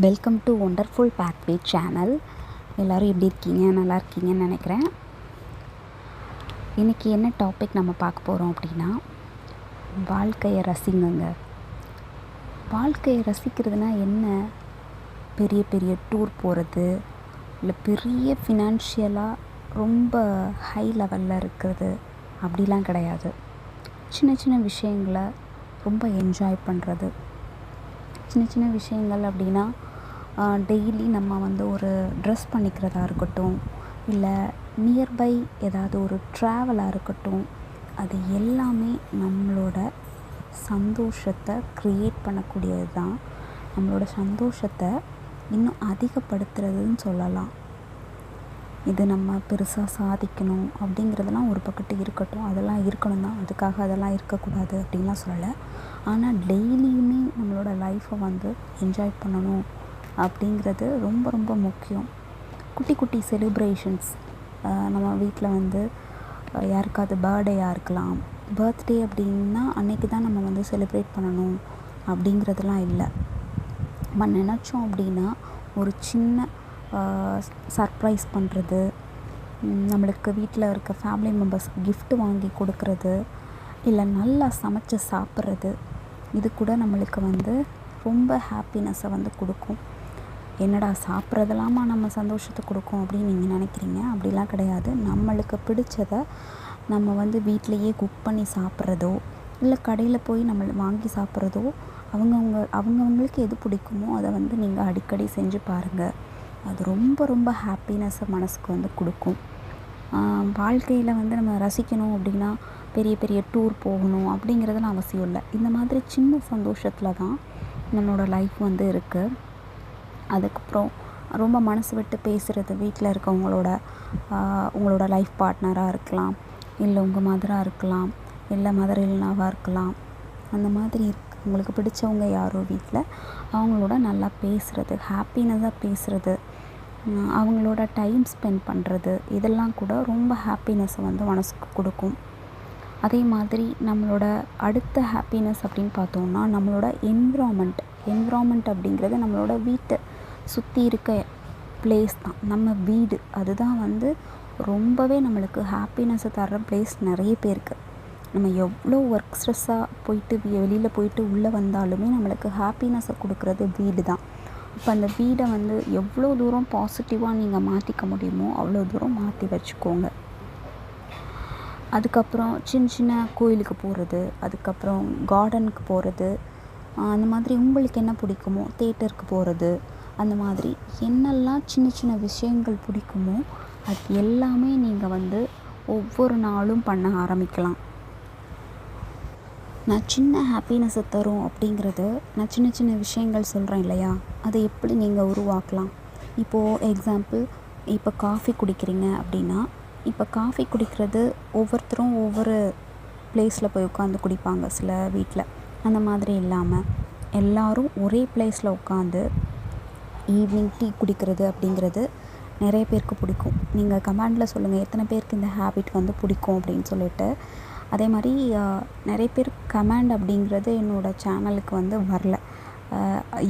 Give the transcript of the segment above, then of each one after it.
Welcome to wonderful pathway channel. எல்லோரும் எப்படி இருக்கீங்க? நல்லா இருக்கீங்கன்னு நினைக்கிறேன். இன்றைக்கி என்ன டாபிக் நம்ம பார்க்க போகிறோம் அப்படின்னா, வாழ்க்கையை ரசிங்கங்க. வாழ்க்கையை ரசிக்கிறதுனா என்ன? பெரிய பெரிய டூர் போகிறது, இல்லை பெரிய ஃபினான்ஷியலாக ரொம்ப ஹை லெவலில் இருக்கிறது அப்படிலாம் கிடையாது. சின்ன சின்ன விஷயங்களை ரொம்ப என்ஜாய் பண்ணுறது. சின்ன சின்ன விஷயங்கள் அப்படின்னா, டெய்லி நம்ம ஒரு ட்ரெஸ் பண்ணிக்கிறதா இருக்கட்டும், இல்லை நியர்பை ஏதாவது ஒரு ட்ராவலாக இருக்கட்டும், அது எல்லாமே நம்மளோட சந்தோஷத்தை க்ரியேட் பண்ணக்கூடியது தான். நம்மளோட சந்தோஷத்தை இன்னும் அதிகப்படுத்துறதுன்னு சொல்லலாம். இது நம்ம பெருசாக சாதிக்கணும் அப்படிங்கிறதெல்லாம் ஒரு பக்கத்து இருக்கட்டும், அதெல்லாம் இருக்கணும் தான், அதுக்காக அதெல்லாம் இருக்கக்கூடாது அப்படின்லாம் சொல்லலை. ஆனால் டெய்லியுமே நம்மளோட லைஃப்பை என்ஜாய் பண்ணணும் அப்படிங்கிறது ரொம்ப ரொம்ப முக்கியம். குட்டி குட்டி செலிப்ரேஷன்ஸ், நம்ம வீட்டில் யாருக்காவது பர்த்டேயாக இருக்கலாம். பர்த்டே அப்படின்னா அன்றைக்கி தான் நம்ம செலிப்ரேட் பண்ணணும் அப்படிங்கிறதுலாம் இல்லை. நம்ம நினச்சோம் அப்படின்னா ஒரு சின்ன சர்ப்ரைஸ் பண்ணுறது, நம்மளுக்கு வீட்டில் இருக்க ஃபேமிலி மெம்பர்ஸ்க்கு கிஃப்ட் வாங்கி கொடுக்கறது, இல்லை நல்லா சமைச்சு சாப்பிட்றது, இது கூட நம்மளுக்கு ரொம்ப ஹாப்பினஸ்ஸை கொடுக்கும். என்னடா சாப்பிட்றதெல்லாமா நம்ம சந்தோஷத்தை கொடுக்கும் அப்படின்னு நீங்கள் நினைக்கிறீங்க. அப்படிலாம் கிடையாது. நம்மளுக்கு பிடிச்சதை நம்ம வீட்டிலையே குக் பண்ணி சாப்பிட்றதோ, இல்லை கடையில் போய் நம்ம வாங்கி சாப்பிட்றதோ, அவங்கவுங்களுக்கு எது பிடிக்குமோ அதை நீங்கள் அடிக்கடி செஞ்சு பாருங்கள். அது ரொம்ப ரொம்ப ஹாப்பினஸ்ஸை மனசுக்கு கொடுக்கும். வாழ்க்கையில் நம்ம ரசிக்கணும் அப்படின்னா பெரிய பெரிய டூர் போகணும் அப்படிங்கிறதுலாம் அவசியம் இல்லை. இந்த மாதிரி சின்ன சந்தோஷத்தில் தான் நம்மளோட லைஃப் இருக்குது. அதுக்கப்புறம் ரொம்ப மனசு விட்டு பேசுகிறது, வீட்டில் இருக்கவங்களோட, உங்களோட லைஃப் பார்ட்னராக இருக்கலாம், இல்லை உங்கள் மதராக இருக்கலாம், இல்லை மதர் இல்லைனாவாக இருக்கலாம். அந்த மாதிரி உங்களுக்கு பிடிச்சவங்க யாரோ வீட்டில் அவங்களோட நல்லா பேசுகிறது, ஹாப்பினஸாக பேசுகிறது, அவங்களோட டைம் ஸ்பெண்ட் பண்ணுறது, இதெல்லாம் கூட ரொம்ப ஹாப்பினஸ்ஸை மனசுக்கு கொடுக்கும். அதே மாதிரி நம்மளோட அடுத்த ஹாப்பினஸ் அப்படின்னு பார்த்தோம்னா, நம்மளோட என்விரான்மெண்ட் அப்படிங்கிறது நம்மளோட வீட்டை சுற்றி இருக்க பிளேஸ் தான். நம்ம வீடு அதுதான் ரொம்பவே நம்மளுக்கு ஹாப்பினஸ்ஸை தர்ற பிளேஸ் நிறைய பேருக்கு. நம்ம எவ்வளோ ஒர்க் ஸ்ட்ரெஸ்ஸாக போயிட்டு வெளியில் போயிட்டு உள்ளே வந்தாலுமே நம்மளுக்கு ஹாப்பினஸ்ஸை கொடுக்குறது வீடு தான். இப்போ அந்த வீடை எவ்வளோ தூரம் பாசிட்டிவாக நீங்கள் மாற்றிக்க முடியுமோ அவ்வளோ தூரம் மாற்றி வச்சுக்கோங்க. அதுக்கப்புறம் சின்ன சின்ன கோயிலுக்கு போகிறது, அதுக்கப்புறம் கார்டனுக்கு போகிறது, அந்த மாதிரி உங்களுக்கு என்ன பிடிக்குமோ, தேட்டருக்கு போகிறது, அந்த மாதிரி என்னெல்லாம் சின்ன சின்ன விஷயங்கள் பிடிக்குமோ அது எல்லாமே நீங்கள் ஒவ்வொரு நாளும் பண்ண ஆரம்பிக்கலாம். நான் சின்ன ஹாப்பினஸ்ஸை தரும் அப்படிங்கிறது, நான் சின்ன சின்ன விஷயங்கள் சொல்கிறேன் இல்லையா, அதை எப்படி நீங்கள் உருவாக்கலாம். இப்போது எக்ஸாம்பிள், இப்போ காஃபி குடிக்கிறீங்க அப்படின்னா, இப்போ காஃபி குடிக்கிறது ஒவ்வொருத்தரும் ஒவ்வொரு பிளேஸில் போய் உட்காந்து குடிப்பாங்க சில வீட்டில். அந்த மாதிரி இல்லாமல் எல்லோரும் ஒரே பிளேஸில் உட்காந்து ஈவினிங் டீ குடிக்கிறது அப்படிங்கிறது நிறைய பேருக்கு பிடிக்கும். நீங்கள் கமெண்டில் சொல்லுங்கள் எத்தனை பேருக்கு இந்த ஹேபிட் பிடிக்கும் அப்படின்னு சொல்லிட்டு. அதே மாதிரி நிறைய பேர் கமெண்ட் அப்படிங்கிறது என்னோடய சேனலுக்கு வரல.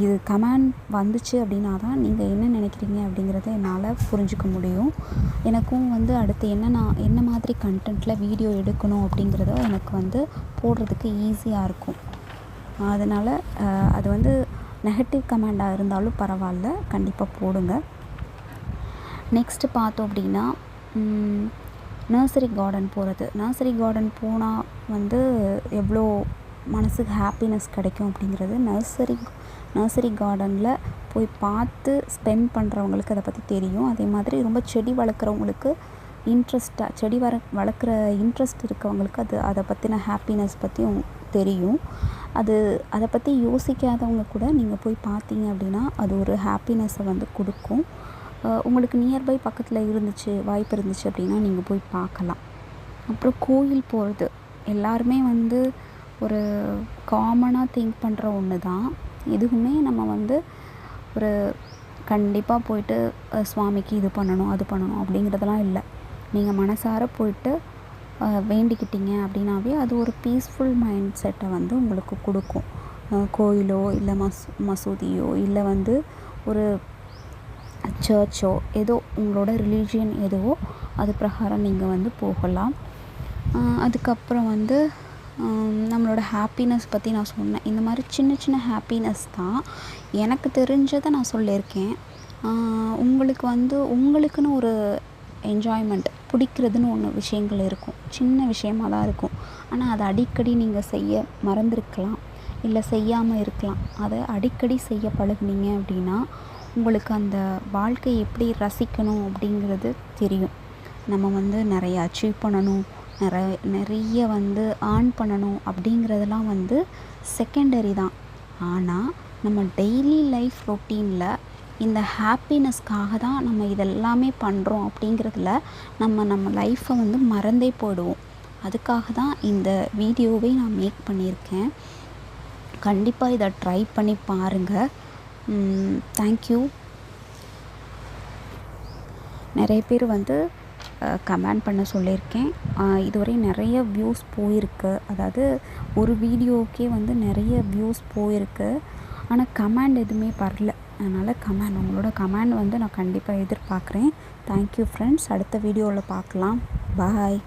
இது கமெண்ட் வந்துச்சு அப்படின்னா தான் நீங்கள் என்ன நினைக்கிறீங்க அப்படிங்கிறத என்னால் புரிஞ்சுக்க முடியும். எனக்கும் அடுத்து என்ன மாதிரி கண்டென்ட்டில் வீடியோ எடுக்கணும் அப்படிங்கிறத எனக்கு போடுறதுக்கு ஈஸியாக இருக்கும். அதனால் அது நெகட்டிவ் கமெண்டாக இருந்தாலும் பரவாயில்ல, கண்டிப்பாக போடுங்க. நெக்ஸ்ட்டு பார்த்தோம் அப்படின்னா, நர்சரி கார்டன் போகிறது. நர்சரி கார்டன் போனால் எவ்வளோ மனசுக்கு ஹாப்பினஸ் கிடைக்கும் அப்படிங்கிறது நர்சரி கார்டனில் போய் பார்த்து ஸ்பெண்ட் பண்ணுறவங்களுக்கு அதை பற்றி தெரியும். அதே மாதிரி ரொம்ப செடி வளர்க்குறவங்களுக்கு செடி வளர்க்குற இன்ட்ரெஸ்ட் இருக்கவங்களுக்கு அதை பற்றின ஹாப்பினஸ் பற்றியும் தெரியும். அதை பற்றி யோசிக்காதவங்க கூட நீங்கள் போய் பார்த்தீங்க அப்படின்னா அது ஒரு ஹாப்பினஸ்ஸை கொடுக்கும். உங்களுக்கு நியர்பை பக்கத்தில் வாய்ப்பு இருந்துச்சு அப்படின்னா நீங்கள் போய் பார்க்கலாம். அப்புறம் கோயில் போகிறது எல்லாருமே ஒரு காமனாக திங்க் பண்ணுற ஒன்று தான். எதுவுமே நம்ம ஒரு கண்டிப்பாக போயிட்டு சுவாமிக்கு இது பண்ணணும் அது பண்ணணும் அப்படிங்கிறதெல்லாம் இல்லை. நீங்கள் மனசார போயிட்டு வேண்டிக்கிட்டீங்க அப்படின்னாவே அது ஒரு பீஸ்ஃபுல் மைண்ட் செட்டை உங்களுக்கு கொடுக்கும். கோயிலோ இல்லை மசூதியோ இல்லை ஒரு சர்ச்சோ ஏதோ உங்களோட ரிலீஜியன் எதுவோ அது பிரகாரம் நீங்கள் வந்து போகலாம். அதுக்கப்புறம் வந்து நம்மளோட ஹாப்பினஸ் பற்றி நான் சொன்னேன். இந்த மாதிரி சின்ன சின்ன ஹாப்பினஸ் தான் எனக்கு தெரிஞ்சதை நான் சொல்லியிருக்கேன். உங்களுக்கு வந்து உங்களுக்குன்னு ஒரு என்ஜாய்மெண்ட் பிடிக்கிறதுன்னு ஒன்று விஷயங்கள் இருக்கும். சின்ன விஷயமாக தான் இருக்கும். ஆனால் அதை அடிக்கடி நீங்கள் செய்ய மறந்துருக்கலாம், இல்லை செய்யாமல் இருக்கலாம். அதை அடிக்கடி செய்ய பழகுனீங்க அப்படின்னா உங்களுக்கு அந்த வாழ்க்கையை எப்படி ரசிக்கணும் அப்படிங்கிறது தெரியும். நம்ம வந்து நிறைய அச்சீவ் பண்ணணும், நிறைய வந்து ஏர்ன் பண்ணணும் அப்படிங்கிறதெல்லாம் வந்து செகண்டரி தான். ஆனால் நம்ம டெய்லி லைஃப் ரொட்டீனில் இந்த ஹாப்பினஸ்க்காக தான் நம்ம இதெல்லாமே பண்ணுறோம் அப்படிங்கிறதுல நம்ம லைஃப்பை வந்து மறந்தே போயிடுவோம். அதுக்காக தான் இந்த வீடியோவை நான் மேக் பண்ணியிருக்கேன். கண்டிப்பாக இதை ட்ரை பண்ணி பாருங்கள். தேங்க்யூ. நிறைய பேர் வந்து கமெண்ட் பண்ண சொல்லியிருக்கேன். இதுவரை நிறைய வியூஸ் போயிருக்கு. அதாவது ஒரு வீடியோவுக்கே வந்து நிறைய வியூஸ் போயிருக்கு. ஆனால் கமெண்ட் எதுவுமே வரல. அதனால் உங்களோட கமெண்ட் வந்து நான் கண்டிப்பாக எதிர்பார்க்குறேன். Thank you friends. அடுத்த வீடியோவில் பார்க்கலாம். பாய்.